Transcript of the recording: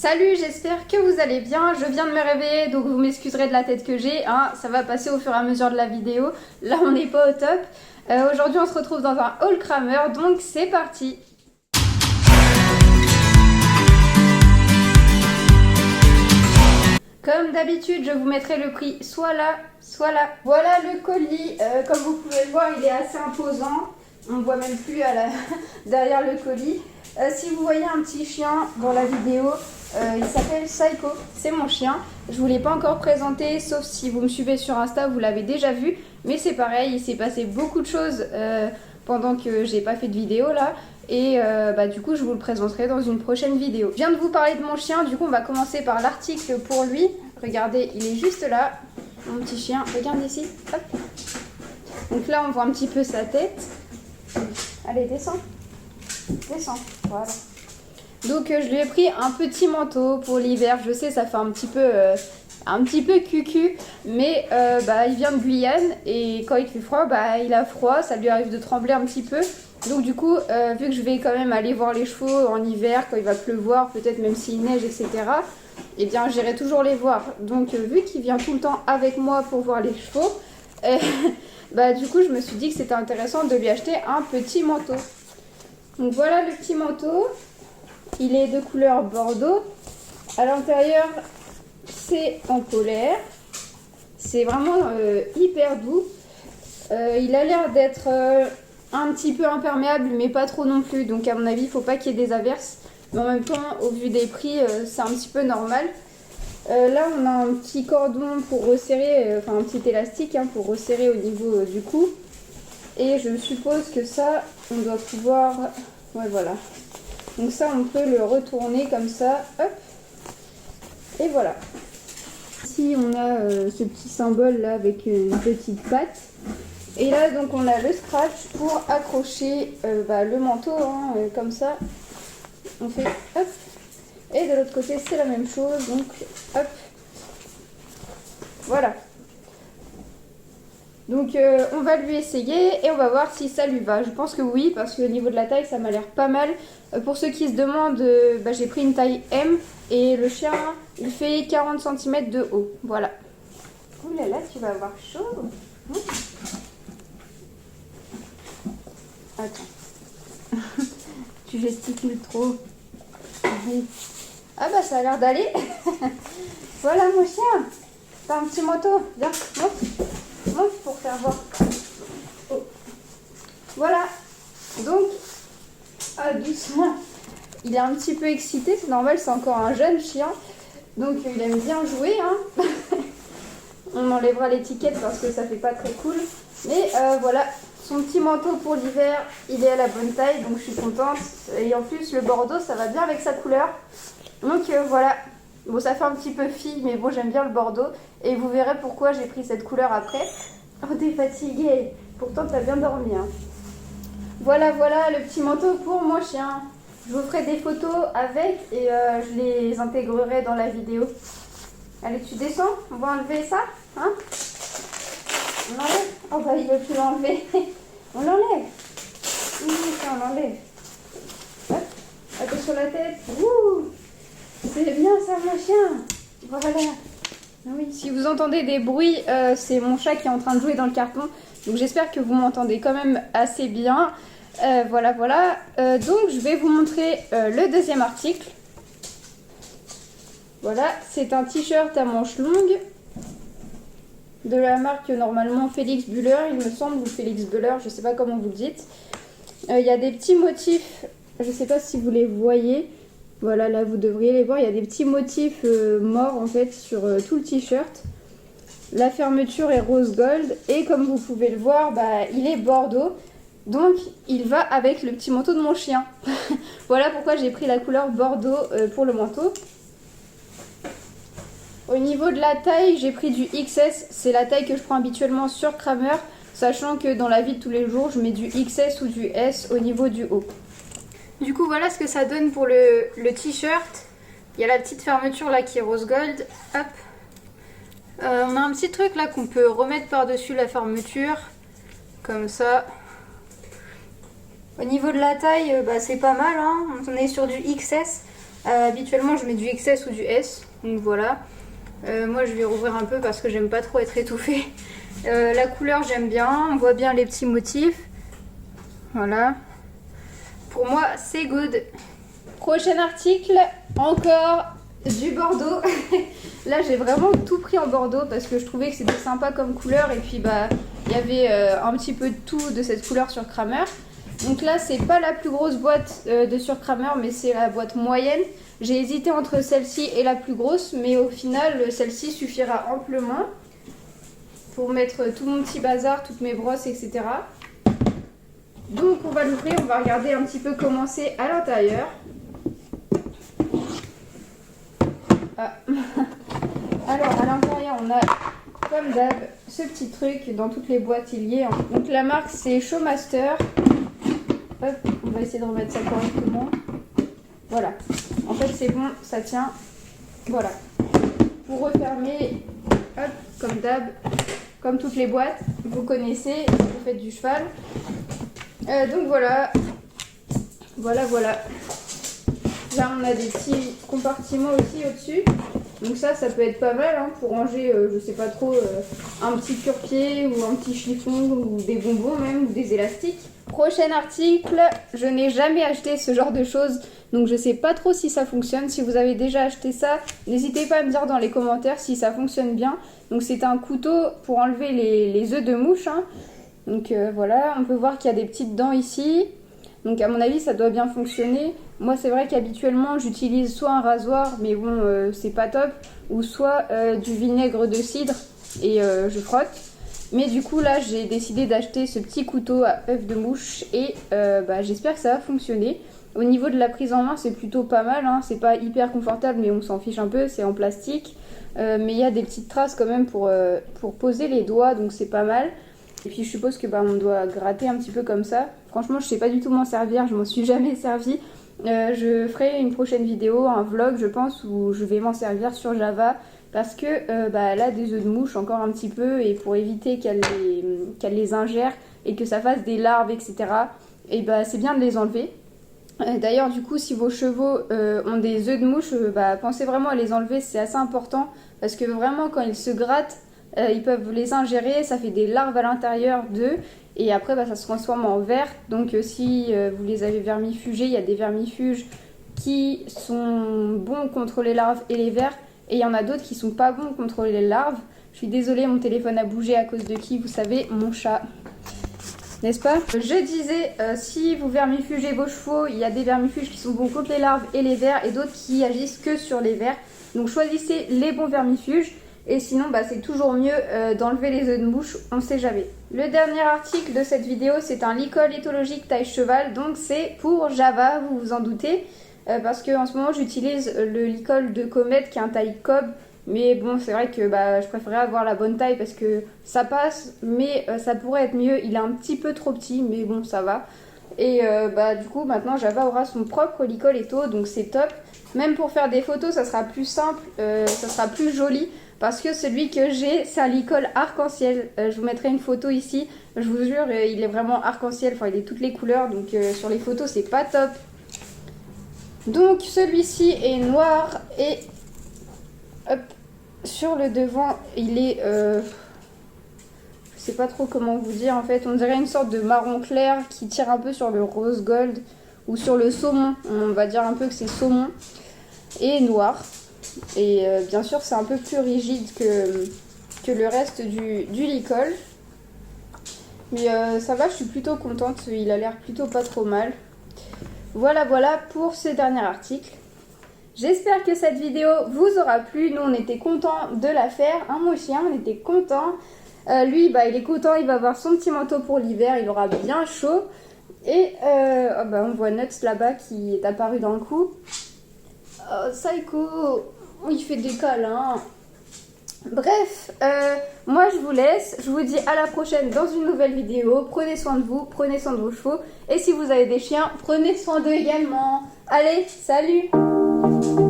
Salut, j'espère que vous allez bien. Je viens de me réveiller, donc vous m'excuserez de la tête que j'ai. Hein. Ça va passer au fur et à mesure de la vidéo. Là, on n'est pas au top. Aujourd'hui, on se retrouve dans un haul Kramer, donc c'est parti. Comme d'habitude, je vous mettrai le prix soit là, soit là. Voilà le colis. Comme vous pouvez le voir, il est assez imposant. On ne voit même plus derrière le colis. Si vous voyez un petit chien dans la vidéo, il s'appelle Psycho, c'est mon chien. Je ne vous l'ai pas encore présenté, sauf si vous me suivez sur Insta, vous l'avez déjà vu. Mais c'est pareil, il s'est passé beaucoup de choses pendant que j'ai pas fait de vidéo là. Et du coup, je vous le présenterai dans une prochaine vidéo. Je viens de vous parler de mon chien, du coup, on va commencer par l'article pour lui. Regardez, il est juste là, mon petit chien. Regarde ici, hop. Donc là, on voit un petit peu sa tête. Allez, descends. Descends, voilà. Donc je lui ai pris un petit manteau pour l'hiver. Je sais, ça fait un petit peu cucu, mais il vient de Guyane et quand il fait froid, il a froid, ça lui arrive de trembler un petit peu. Donc du coup, vu que je vais quand même aller voir les chevaux en hiver, quand il va pleuvoir, peut-être même s'il neige, etc., eh bien j'irai toujours les voir. Donc vu qu'il vient tout le temps avec moi pour voir les chevaux, du coup je me suis dit que c'était intéressant de lui acheter un petit manteau. Donc voilà le petit manteau, il est de couleur bordeaux, à l'intérieur c'est en polaire, c'est vraiment hyper doux, il a l'air d'être un petit peu imperméable mais pas trop non plus, donc à mon avis il ne faut pas qu'il y ait des averses, mais en même temps au vu des prix c'est un petit peu normal. Là on a un petit cordon pour resserrer, un petit élastique pour resserrer au niveau du cou. Et je suppose que ça, on doit pouvoir... Ouais, voilà. Donc ça, on peut le retourner comme ça. Hop. Et voilà. Ici, on a ce petit symbole là avec une petite patte. Et là, donc, on a le scratch pour accrocher le manteau, comme ça. On fait hop. Et de l'autre côté, c'est la même chose. Donc, hop. Voilà. Donc on va lui essayer et on va voir si ça lui va. Je pense que oui, parce qu'au niveau de la taille ça m'a l'air pas mal. Pour ceux qui se demandent, j'ai pris une taille M et le chien il fait 40 cm de haut. Voilà. Ouh là là, tu vas avoir chaud. Attends. Tu gesticules trop. Ah ça a l'air d'aller. Voilà mon chien. T'as un petit manteau. Viens, monte pour faire voir. Oh. Voilà. Donc, doucement. Il est un petit peu excité. C'est normal, c'est encore un jeune chien. Donc, il aime bien jouer. On enlèvera l'étiquette parce que ça fait pas très cool. Mais voilà, son petit manteau pour l'hiver, il est à la bonne taille. Donc, je suis contente. Et en plus, le bordeaux, ça va bien avec sa couleur. Donc, voilà. Bon, ça fait un petit peu fille, mais bon, j'aime bien le bordeaux. Et vous verrez pourquoi j'ai pris cette couleur après. Oh, t'es fatiguée. Pourtant, t'as bien dormi. Voilà, le petit manteau pour mon chien. Je vous ferai des photos avec et je les intégrerai dans la vidéo. Allez, tu descends. On va enlever ça. On enlève. Oh, il veut plus l'enlever. On l'enlève. Oui, on l'enlève. Hop. Attention la tête. Ouh. C'est bien ça, mon chien. Voilà. Oui. Si vous entendez des bruits, c'est mon chat qui est en train de jouer dans le carton. Donc j'espère que vous m'entendez quand même assez bien. Voilà. Donc je vais vous montrer le deuxième article. Voilà, c'est un t-shirt à manches longues. De la marque normalement Félix Buller, il me semble, ou Félix Buller, je ne sais pas comment vous le dites. Il y a des petits motifs, je ne sais pas si vous les voyez. Voilà, là vous devriez les voir, il y a des petits motifs morts en fait sur tout le t-shirt. La fermeture est rose gold et comme vous pouvez le voir, il est bordeaux. Donc il va avec le petit manteau de mon chien. Voilà pourquoi j'ai pris la couleur bordeaux pour le manteau. Au niveau de la taille, j'ai pris du XS, c'est la taille que je prends habituellement sur Kramer, sachant que dans la vie de tous les jours, je mets du XS ou du S au niveau du haut. Du coup, voilà ce que ça donne pour le t-shirt. Il y a la petite fermeture là qui est rose gold. Hop. On a un petit truc là qu'on peut remettre par-dessus la fermeture. Comme ça. Au niveau de la taille, c'est pas mal. On est sur du XS. Habituellement je mets du XS ou du S, donc voilà. Moi je vais rouvrir un peu parce que j'aime pas trop être étouffée. La couleur j'aime bien, on voit bien les petits motifs. Voilà. Pour moi c'est good. Prochain article, encore du bordeaux. Là j'ai vraiment tout pris en bordeaux parce que je trouvais que c'était sympa comme couleur. Et puis bah il y avait un petit peu de tout de cette couleur sur Kramer. Donc là c'est pas la plus grosse boîte de sur Kramer, mais c'est la boîte moyenne. J'ai hésité entre celle-ci et la plus grosse, mais au final celle-ci suffira amplement pour mettre tout mon petit bazar, toutes mes brosses, etc. Donc on va l'ouvrir, on va regarder un petit peu comment c'est à l'intérieur. Ah. Alors à l'intérieur on a comme d'hab ce petit truc, dans toutes les boîtes il y est. Donc la marque c'est Showmaster. Hop, on va essayer de remettre ça correctement. Voilà, en fait c'est bon, ça tient. Voilà, pour refermer, hop, comme d'hab, comme toutes les boîtes, vous connaissez, vous faites du cheval. Donc voilà, voilà. Là on a des petits compartiments aussi au-dessus. Donc ça peut être pas mal hein, pour ranger, je sais pas trop, un petit cure-pied ou un petit chiffon ou des bonbons même, ou des élastiques. Prochain article, je n'ai jamais acheté ce genre de choses, donc je sais pas trop si ça fonctionne. Si vous avez déjà acheté ça, n'hésitez pas à me dire dans les commentaires si ça fonctionne bien. Donc c'est un couteau pour enlever les œufs de mouche. Hein. Donc voilà, on peut voir qu'il y a des petites dents ici. Donc à mon avis ça doit bien fonctionner. Moi c'est vrai qu'habituellement j'utilise soit un rasoir, mais bon c'est pas top, ou soit du vinaigre de cidre et je frotte. Mais du coup là j'ai décidé d'acheter ce petit couteau à œufs de mouche et j'espère que ça va fonctionner. Au niveau de la prise en main c'est plutôt pas mal, hein. C'est pas hyper confortable mais on s'en fiche un peu, c'est en plastique. Mais il y a des petites traces quand même pour poser les doigts, donc c'est pas mal. Et puis je suppose que on doit gratter un petit peu comme ça. Franchement je sais pas du tout m'en servir, je m'en suis jamais servi. Je ferai une prochaine vidéo, un vlog je pense, où je vais m'en servir sur Java. Parce que elle a des œufs de mouche encore un petit peu, et pour éviter qu'elle les ingère et que ça fasse des larves, etc. Et c'est bien de les enlever. D'ailleurs du coup si vos chevaux ont des œufs de mouche, pensez vraiment à les enlever, c'est assez important. Parce que vraiment quand ils se grattent, ils peuvent les ingérer, ça fait des larves à l'intérieur d'eux. Et après ça se transforme en vers. Donc si vous les avez vermifugés, il y a des vermifuges qui sont bons contre les larves et les vers. Et il y en a d'autres qui sont pas bons contre les larves. Je suis désolée, mon téléphone a bougé à cause de qui? Vous savez, mon chat. N'est-ce pas? Je disais, si vous vermifugez vos chevaux, il y a des vermifuges qui sont bons contre les larves et les vers, et d'autres qui agissent que sur les vers. Donc choisissez les bons vermifuges. Et sinon, c'est toujours mieux d'enlever les œufs de mouche, on ne sait jamais. Le dernier article de cette vidéo, c'est un licol éthologique taille cheval. Donc c'est pour Java, vous vous en doutez. Parce qu'en ce moment j'utilise le licol de Comet qui est un taille cob, mais bon c'est vrai que je préférais avoir la bonne taille parce que ça passe, mais ça pourrait être mieux. Il est un petit peu trop petit, mais bon ça va. Et du coup maintenant Java aura son propre licol étho, donc c'est top. Même pour faire des photos ça sera plus simple, ça sera plus joli, parce que celui que j'ai c'est un licol arc-en-ciel. Je vous mettrai une photo ici, je vous jure il est vraiment arc-en-ciel, enfin il est toutes les couleurs, donc sur les photos c'est pas top. Donc celui-ci est noir et hop, sur le devant il est, je sais pas trop comment vous dire en fait, on dirait une sorte de marron clair qui tire un peu sur le rose gold ou sur le saumon, on va dire un peu que c'est saumon, et noir. Et bien sûr c'est un peu plus rigide que le reste du licol. Mais ça va, je suis plutôt contente, il a l'air plutôt pas trop mal. Voilà pour ce dernier article. J'espère que cette vidéo vous aura plu. Nous on était contents de la faire. Mon chien, on était contents. Lui il est content, il va avoir son petit manteau pour l'hiver, il aura bien chaud. Et on voit Nuts là-bas qui est apparu dans le coup. Oh Psycho, il fait des câlins. Bref, moi je vous laisse, je vous dis à la prochaine dans une nouvelle vidéo. Prenez soin de vous, prenez soin de vos chevaux. Et si vous avez des chiens, prenez soin d'eux également. Allez, salut!